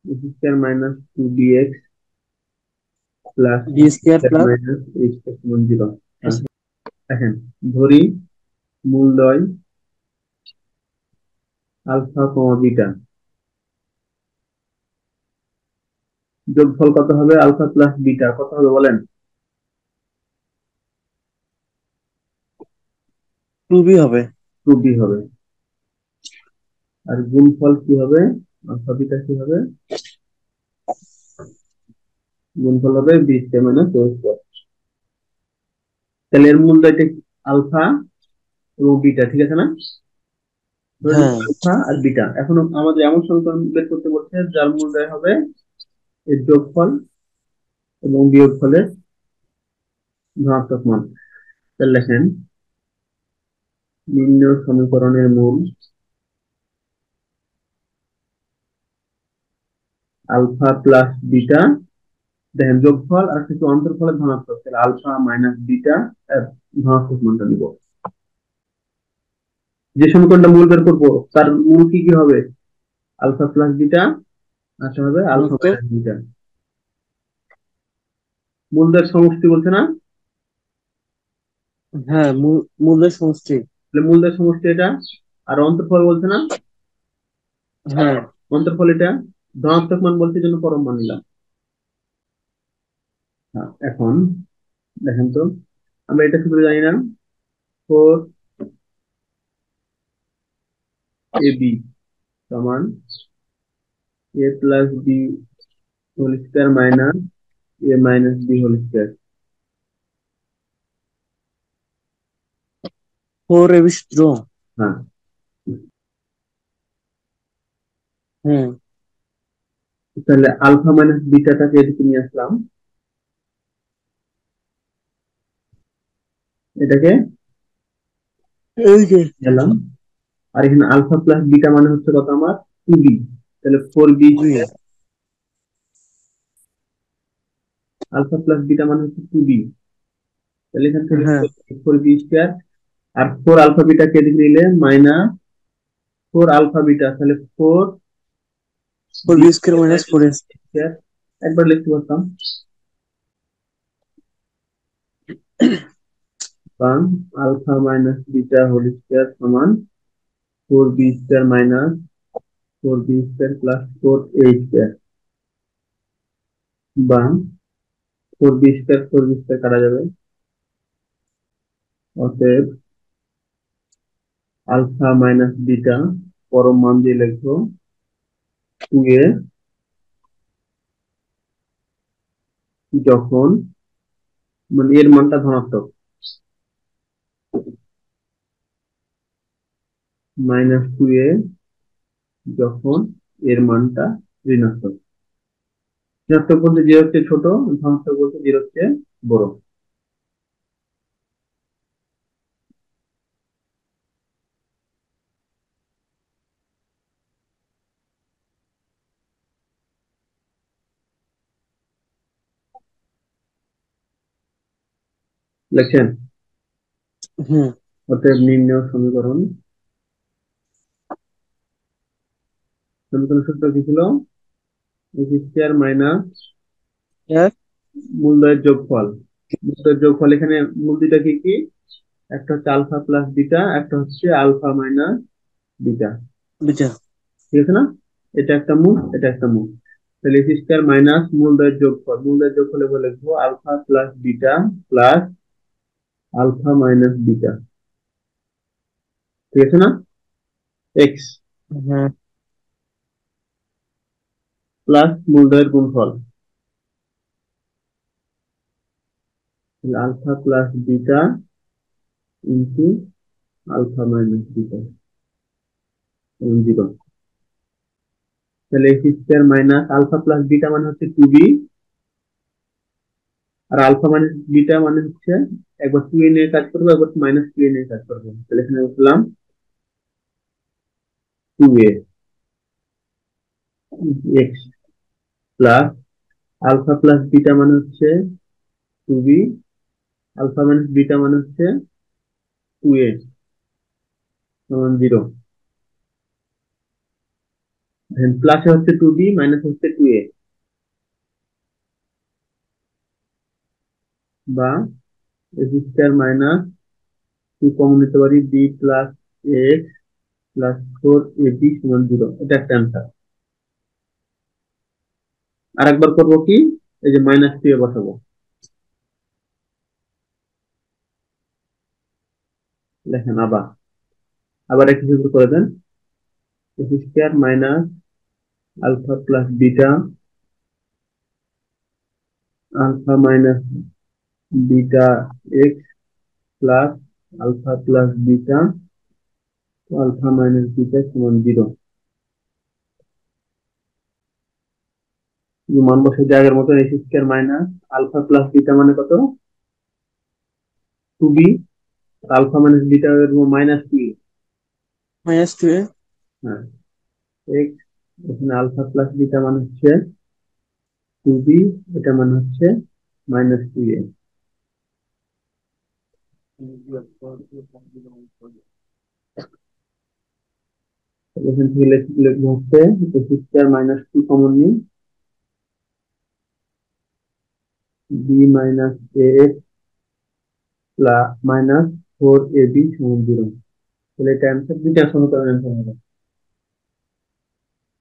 x square minus 2bx plus B square plus minus a square সমান 0। দেখেন, ধরি মূলদয় alpha কমা beta, যোগফল কত হবে? আলফা প্লাস বিটা কত হবে বলেন? 2b হবে। 2b হবে। আর গুণফল কি হবে? আলফা বিটা কি হবে? গুণফল হবে বি স্কয়ার মাইনাস এ স্কয়ার। তাহলে এর মূলদয়টা আলফা এবং বিটা, ঠিক আছে না? ধরে নিচ্ছি হ্যাঁ আলফা আর বিটা। এখন আমাদের এমন সমীকরণ বের করতে বলছে যার মূলদয় হবে এর যোগফল এবং বিয়োগফলের ধনাত্মক মান। তাহলে লেখেন, নির্ণয় সমীকরণের মূল আলফা প্লাস বিটা, দেখেন যোগফল আর কিছু অন্তর্ফলের ধনাত্মক, তাহলে আলফা মাইনাস বিটা এর ধনাত্মক মানটা নিব। যে সমীকরণটা মূল বের করবো তার মূল কি কি হবে? আলফা প্লাস বিটা, আচ্ছা হবে আলফা ধনাত্মক। Minus beta. মূলদের সমষ্টি বলছে না? হ্যাঁ, মূলের সমষ্টি। তাহলে মূলদের সমষ্টি এটা। আর অন্তর্ফল বলছে না? হ্যাঁ। অন্তর্ফল এটা। ধনাত্মক মান বলছে জন্য পরম মান নিলাম। হ্যাঁ, এখন দেখেন তো, আমরা এটা শুধু জানি না, 4ab সমান a plus B whole square minus a minus B whole square. 4ab সূত্র। হ্যাঁ, হুম। তাহলে আলফা মাইনাস বিটাটাকে এদিকে নিয়ে আসলাম, এটাকে এই যে গেলাম। আর এখানে আলফা প্লাস বিটা মানে হচ্ছে কত আমার? 2b। তাহলে 4b দুই। স্কয়ার, আলফা প্লাস বিটা মানে হচ্ছে 2b। তাহলে এখান থেকে হ্যাঁ, 4b স্কয়ার, আর 4 আলফা বিটাকে এদিকে নিলে মাইনাস 4 আলফা বিটা, তাহলে 4 4b B square minus minus 4a। Square. একবার লিখতে পারতাম, কারণ alpha minus beta whole square সমান 4b square minus 4b square plus 4a square, বা 4b স্কয়ার 4b স্কয়ার কাটা যাবে। অতএব আলফা মাইনাস বিটা পরম মান দিয়ে লিখবো 2a, যখন মানে এর মানটা ধনাত্মক, মাইনাস 2a যখন এর মানটা ঋণাত্মক। ঋণাত্মক বলতে 0 হচ্ছে ছোট, ধনাত্মক বলতে 0 হচ্ছে বড়। লিখছেন? হুম। অতএব নির্ণয় সমীকরণ, সমীকরণ সূত্র কি ছিল? x স্কয়ার মাইনাস এক মূলদয়ের যোগফল। মূলদয়ের যোগফল এখানে মূল দুইটা কি কি? একটা হচ্ছে আলফা প্লাস বিটা, একটা হচ্ছে আলফা মাইনাস বিটা, বিটা। ঠিক আছে না? এটা একটা মূল, এটা একটা মূল। তাহলে x স্কয়ার মাইনাস মূলদয়ের যোগফল, মূলদয়ের যোগফলে বলে লিখবো alpha plus beta plus alpha minus beta, ঠিক আছে না? এক্স হ্যাঁ। প্লাস মূলদয়ের গুণফল, alpha plus beta into alpha minus beta 0। তাহলে X square minus alpha plus beta মানে হচ্ছে 2b, আর আলফা মাইনাস বিটা মানে হচ্ছে একবার 2a নিয়ে কাজ করবো, একবার মাইনাস 2a নিয়ে কাজ করবো। তাহলে এখানে বললাম 2a X plus alpha plus beta মানে হচ্ছে 2b, আলফা মাইনাস বিটা মানে হচ্ছে 2a সমান 0। প্লাসে হচ্ছে 2b, মাইনাস হচ্ছে 2a, বা এক্স স্কোয়ার মাইনাস 2 কমন নিতে পারি, b plus x plus 4ab সমান 0। এটা একটা অ্যান্সার। আর একবার করবো কি, এই যে মাইনাস 2a বসাবো। দেখেন আবার আবার একই সূত্র করে দেন। X square minus alpha plus beta, alpha minus beta X plus alpha plus beta, alpha minus beta সমান 0। মান বসে জায়গার মতো, X square minus alpha plus beta মানে কত, 2b, alpha minus beta minus 2a। -2a। হ্যাঁ, এক্স, এখানে alpha plus beta মানে হচ্ছে 2b, এটা মানে হচ্ছে -2a। এখান থেকে লিখবো হচ্ছে এক্স স্কোয়ার মাইনাস 2 কমন নিই, বি মাইনাস এ এক্স প্লাস মাইনাস 4ab সমান 0। তাহলে এটা অ্যান্সার, দুইটা সমীকরণ অ্যান্সার হবে।